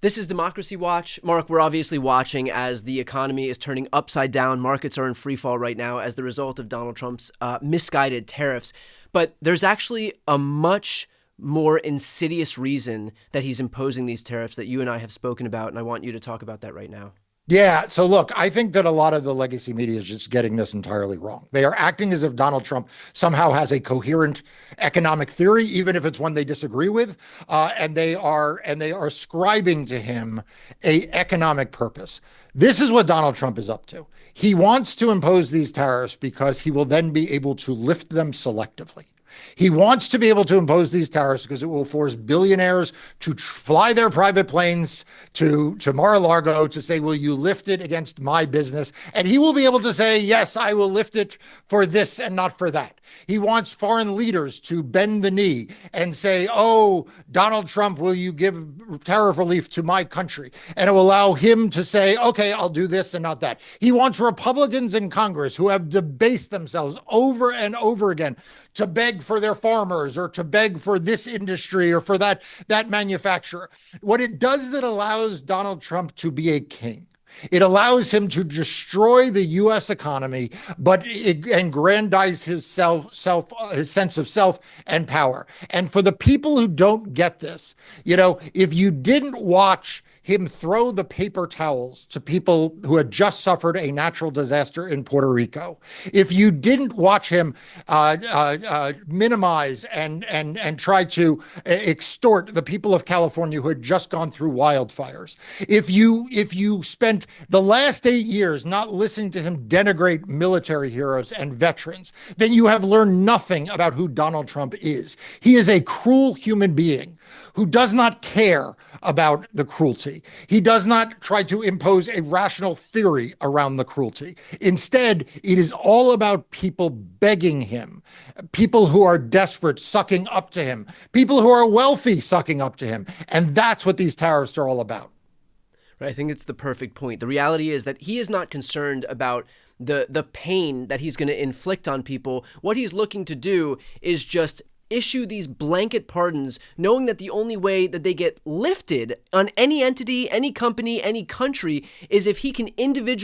This is Democracy Watch. Mark, we're obviously watching as the economy is turning upside down. Markets are in free fall right now as the result of Donald Trump's misguided tariffs. But there's actually a much more insidious reason that he's imposing these tariffs that you and I have spoken about, and I want you to talk about that right now. Yeah. So look, I think that a lot of the legacy media is just getting this entirely wrong. They are acting as if Donald Trump somehow has a coherent economic theory, even if it's one they disagree with, and they are ascribing to him a economic purpose. This is what Donald Trump is up to. He wants to impose these tariffs because he will then be able to lift them selectively. He wants to be able to impose these tariffs because it will force billionaires to fly their private planes to Mar-a-Lago to say, will you lift it against my business? And he will be able to say, yes, I will lift it for this and not for that. He wants foreign leaders to bend the knee and say, oh, Donald Trump, will you give tariff relief to my country? And it will allow him to say, okay, I'll do this and not that. He wants Republicans in Congress who have debased themselves over and over again to beg for their farmers or to beg for this industry or for that manufacturer. What it does is it allows Donald Trump to be a king. It allows him to destroy the U.S. economy, but aggrandize his sense of self and power. And for the people who don't get this, if you didn't watch him throw the paper towels to people who had just suffered a natural disaster in Puerto Rico, if you didn't watch him minimize and try to extort the people of California who had just gone through wildfires, if you spent the last 8 years not listening to him denigrate military heroes and veterans, then you have learned nothing about who Donald Trump is. He is a cruel human being who does not care about the cruelty. He does not try to impose a rational theory around the cruelty. Instead, it is all about people begging him, people who are desperate sucking up to him, people who are wealthy sucking up to him. And that's what these tariffs are all about. Right, I think it's the perfect point. The reality is that he is not concerned about the pain that he's going to inflict on people. What he's looking to do is just issue these blanket pardons, knowing that the only way that they get lifted on any entity, any company, any country is if he can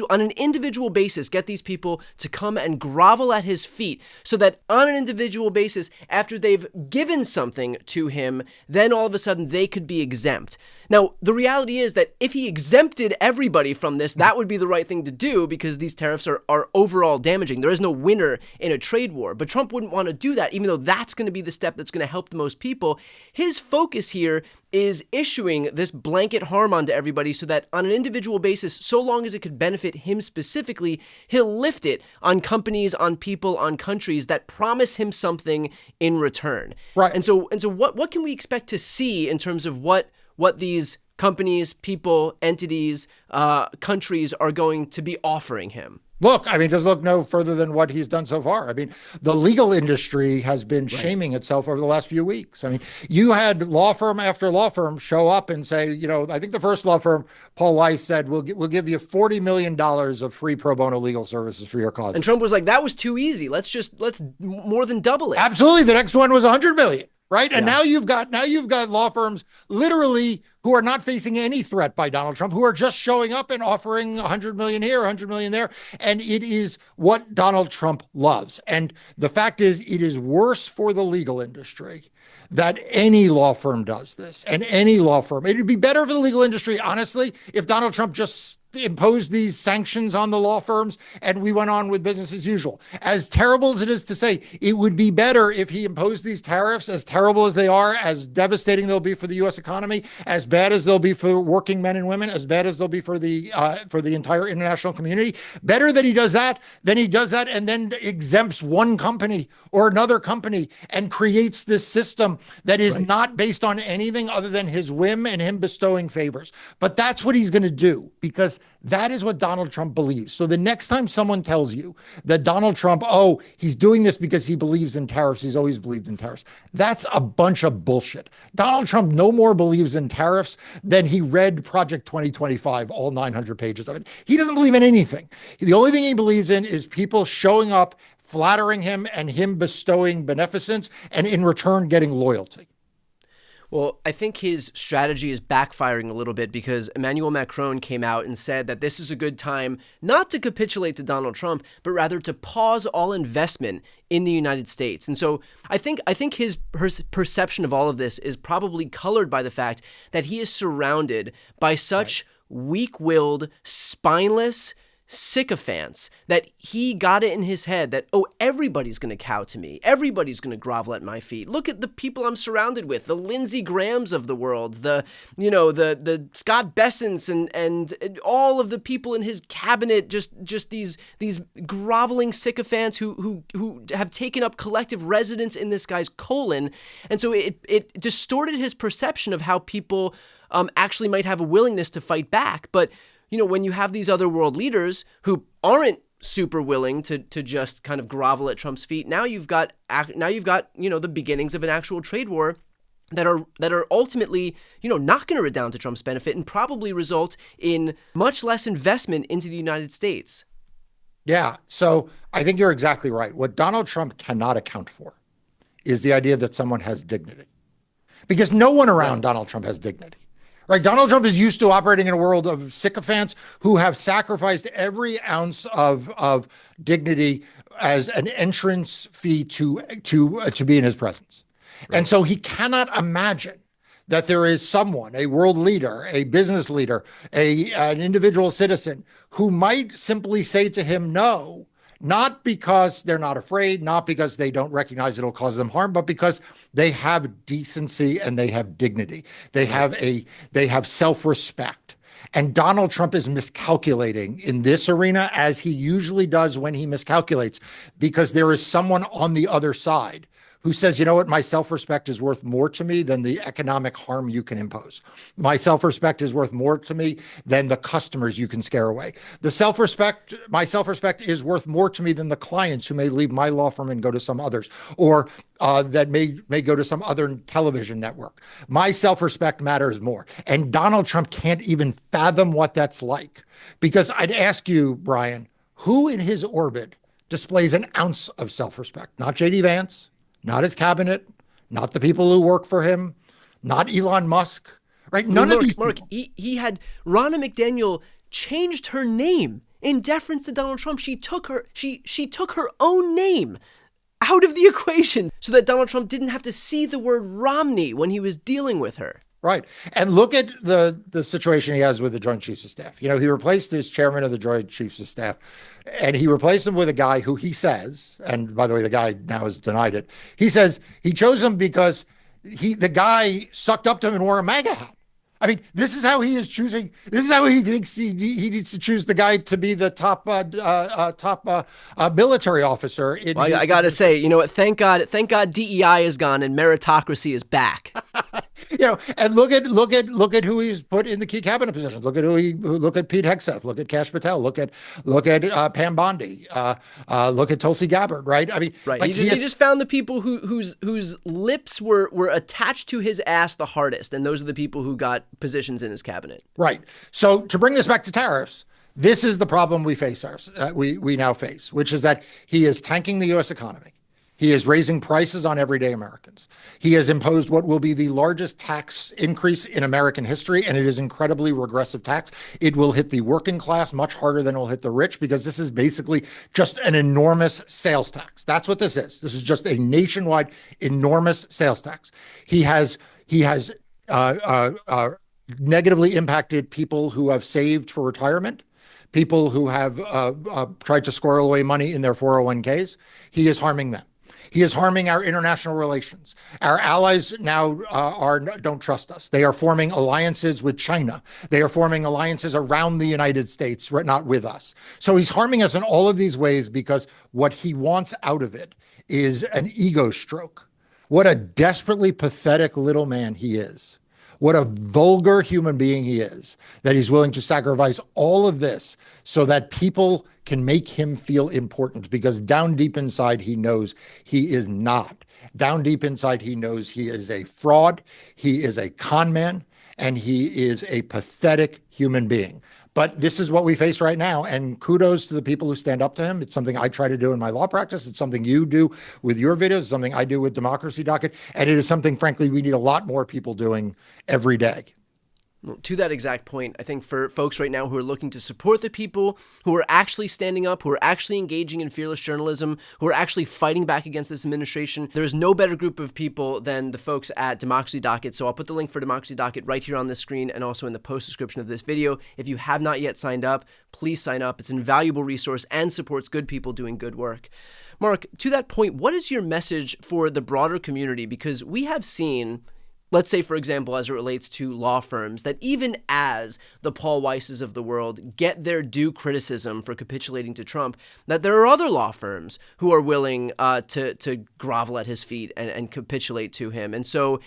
on an individual basis get these people to come and grovel at his feet, so that on an individual basis, after they've given something to him, then all of a sudden they could be exempt. Now, the reality is that if he exempted everybody from this, that would be the right thing to do because these tariffs are overall damaging. There is no winner in a trade war. But Trump wouldn't want to do that, even though that's going to be the step that's going to help the most people. His focus here is issuing this blanket harm onto everybody so that on an individual basis, so long as it could benefit him specifically, he'll lift it on companies, on people, on countries that promise him something in return. Right. And so what can we expect to see in terms of what these companies, people, entities, countries are going to be offering him? Look, just look no further than what he's done so far. The legal industry has been shaming itself over the last few weeks. You had law firm after law firm show up and say, I think the first law firm, Paul Weiss, said, we'll give you $40 million of free pro bono legal services for your cause. And Trump was like, that was too easy. Let's more than double it. Absolutely. The next one was $100 million. Right. And now you've got law firms literally who are not facing any threat by Donald Trump, who are just showing up and offering 100 million here, 100 million there. And it is what Donald Trump loves. And the fact is, it is worse for the legal industry that any law firm does this, and any law firm. It'd be better for the legal industry, honestly, if Donald Trump just imposed these sanctions on the law firms and we went on with business as usual. As terrible as it is to say, it would be better if he imposed these tariffs, as terrible as they are, as devastating they'll be for the U.S. economy, as bad as they'll be for working men and women, as bad as they'll be for the entire international community. Better that he does that than he does that and then exempts one company or another company and creates this system that is not based on anything other than his whim and him bestowing favors. But that's what he's going to do, because that is what Donald Trump believes. So the next time someone tells you that Donald Trump, he's doing this because he believes in tariffs, he's always believed in tariffs, that's a bunch of bullshit. Donald Trump no more believes in tariffs than he read Project 2025, all 900 pages of it. He doesn't believe in anything. The only thing he believes in is people showing up, flattering him, and him bestowing beneficence, and in return getting loyalty. Well, I think his strategy is backfiring a little bit because Emmanuel Macron came out and said that this is a good time not to capitulate to Donald Trump, but rather to pause all investment in the United States. And so I think his perception of all of this is probably colored by the fact that he is surrounded by such weak-willed, spineless sycophants that he got it in his head that, oh, everybody's going to cow to me. Everybody's going to grovel at my feet. Look at the people I'm surrounded with, the Lindsey Grahams of the world, the Scott Bessents and all of the people in his cabinet, just these groveling sycophants who have taken up collective residence in this guy's colon. And so it distorted his perception of how people actually might have a willingness to fight back. But when you have these other world leaders who aren't super willing to just kind of grovel at Trump's feet, now you've got the beginnings of an actual trade war that are ultimately not going to redound to Trump's benefit and probably result in much less investment into the United States. Yeah, so I think you're exactly right. What Donald Trump cannot account for is the idea that someone has dignity, because no one around Donald Trump has dignity. Right. Donald Trump is used to operating in a world of sycophants who have sacrificed every ounce of dignity as an entrance fee to be in his presence. Right. And so he cannot imagine that there is someone, a world leader, a business leader, an individual citizen who might simply say to him no, not because they're not afraid, not because they don't recognize it'll cause them harm, but because they have decency and they have dignity. They have self-respect. And Donald Trump is miscalculating in this arena, as he usually does when he miscalculates, because there is someone on the other side who says, you know what, my self-respect is worth more to me than the economic harm you can impose. My self-respect is worth more to me than the customers you can scare away. My self-respect is worth more to me than the clients who may leave my law firm and go to some others, or that may go to some other television network. My self-respect matters more. And Donald Trump can't even fathom what that's like. Because I'd ask you, Brian, who in his orbit displays an ounce of self-respect? Not J.D. Vance, not his cabinet, not the people who work for him, not Elon Musk, right? None of these Mark, people. he had Ronna McDaniel changed her name in deference to Donald Trump. She took her own name out of the equation so that Donald Trump didn't have to see the word Romney when he was dealing with her. Right. And look at the situation he has with the Joint Chiefs of Staff. He replaced his chairman of the Joint Chiefs of Staff, and he replaced him with a guy who he says, and by the way, the guy now has denied it. He says he chose him because the guy sucked up to him and wore a MAGA hat. I mean, this is how he is choosing. This is how he thinks he needs to choose the guy to be the top military officer. I got to say, thank God DEI is gone and meritocracy is back. And look at who he's put in the key cabinet positions. Look at Pete Hegseth. Look at Kash Patel. Look at Pam Bondi. Look at Tulsi Gabbard. Right. I mean, right. He just found the people whose lips were attached to his ass the hardest, and those are the people who got positions in his cabinet. Right. So to bring this back to tariffs, this is the problem we now face, which is that he is tanking the U.S. economy. He is raising prices on everyday Americans. He has imposed what will be the largest tax increase in American history, and it is incredibly regressive tax. It will hit the working class much harder than it will hit the rich, because this is basically just an enormous sales tax. That's what this is. This is just a nationwide enormous sales tax. He has negatively impacted people who have saved for retirement, people who have tried to squirrel away money in their 401ks. He is harming them. He is harming our international relations. Our allies now don't trust us. They are forming alliances with China. They are forming alliances around the United States, not with us. So he's harming us in all of these ways because what he wants out of it is an ego stroke. What a desperately pathetic little man he is. What a vulgar human being he is, that he's willing to sacrifice all of this so that people can make him feel important, because down deep inside, he knows he is not. Down deep inside, he knows he is a fraud. He is a con man. and he is a pathetic human being. But this is what we face right now. And kudos to the people who stand up to him. It's something I try to do in my law practice. It's something you do with your videos, it's something I do with Democracy Docket. And it is something, frankly, we need a lot more people doing every day. To that exact point, I think for folks right now who are looking to support the people who are actually standing up, who are actually engaging in fearless journalism, who are actually fighting back against this administration, there is no better group of people than the folks at Democracy Docket. So I'll put the link for Democracy Docket right here on the screen and also in the post description of this video. If you have not yet signed up, please sign up. It's an invaluable resource and supports good people doing good work. Marc, to that point, what is your message for the broader community? Because we have seen, let's say, for example, as it relates to law firms, that even as the Paul Weisses of the world get their due criticism for capitulating to Trump, that there are other law firms who are willing to grovel at his feet and capitulate to him. And so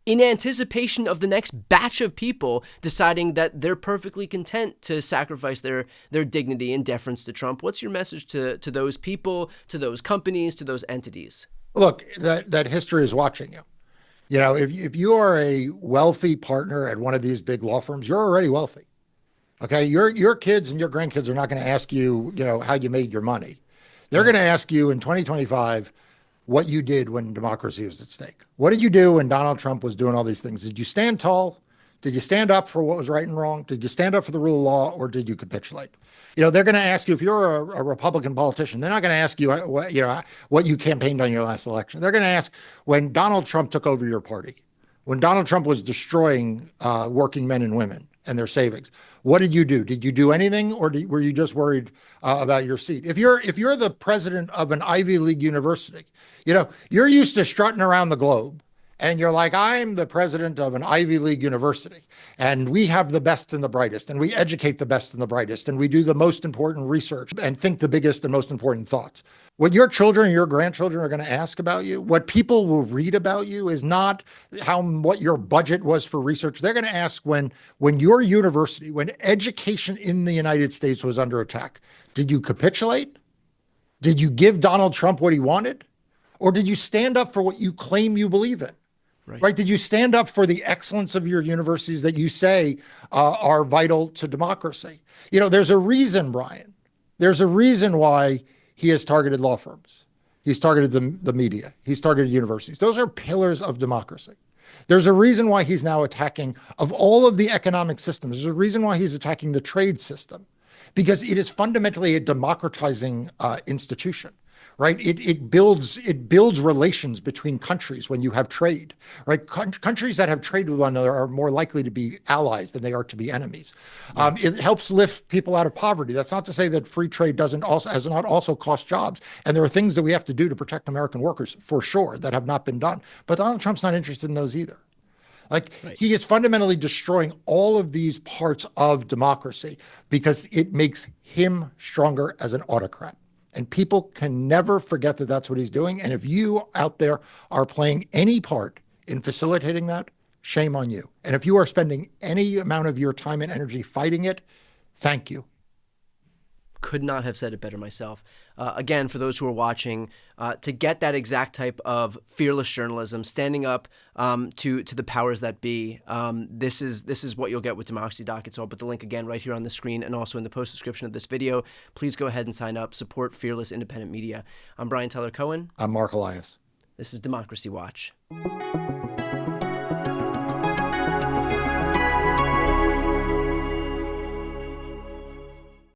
in anticipation of the next batch of people deciding that they're perfectly content to sacrifice their dignity in deference to Trump, what's your message to those people, to those companies, to those entities? Look, that history is watching you. You know, if you are a wealthy partner at one of these big law firms, you're already wealthy. Okay, your kids and your grandkids are not going to ask you, how you made your money. They're going to ask you in 2025 what you did when democracy was at stake. What did you do when Donald Trump was doing all these things? Did you stand tall? Did you stand up for what was right and wrong? Did you stand up for the rule of law, or did you capitulate? They're going to ask you, if you're a Republican politician, they're not going to ask you, what you campaigned on your last election. They're going to ask, when Donald Trump took over your party, when Donald Trump was destroying working men and women and their savings, what did you do? Did you do anything, or were you just worried about your seat? If you're the president of an Ivy League university, you're used to strutting around the globe. And you're like, I'm the president of an Ivy League university, and we have the best and the brightest, and we educate the best and the brightest, and we do the most important research and think the biggest and most important thoughts. What your children and your grandchildren are going to ask about you, what people will read about you, is not what your budget was for research. They're going to ask, when your university, when education in the United States was under attack, did you capitulate? Did you give Donald Trump what he wanted? Or did you stand up for what you claim you believe in? Right? Did you stand up for the excellence of your universities that you say are vital to democracy? There's a reason, Brian. There's a reason why he has targeted law firms. He's targeted the media. He's targeted universities. Those are pillars of democracy. There's a reason why he's now attacking, of all of the economic systems, there's a reason why he's attacking the trade system, because it is fundamentally a democratizing institution. Right? It builds relations between countries when you have trade, right? Countries that have trade with one another are more likely to be allies than they are to be enemies. It helps lift people out of poverty. That's not to say that free trade has not also cost jobs. And there are things that we have to do to protect American workers, for sure, that have not been done. But Donald Trump's not interested in those either. He is fundamentally destroying all of these parts of democracy because it makes him stronger as an autocrat. And people can never forget that that's what he's doing. And if you out there are playing any part in facilitating that, shame on you. And if you are spending any amount of your time and energy fighting it, thank you. Could not have said it better myself. Again, for those who are watching, to get that exact type of fearless journalism, standing up to the powers that be, this is what you'll get with Democracy Docket. So I'll put the link again right here on the screen and also in the post description of this video. Please go ahead and sign up. Support fearless independent media. I'm Brian Tyler Cohen. I'm Marc Elias. This is Democracy Watch.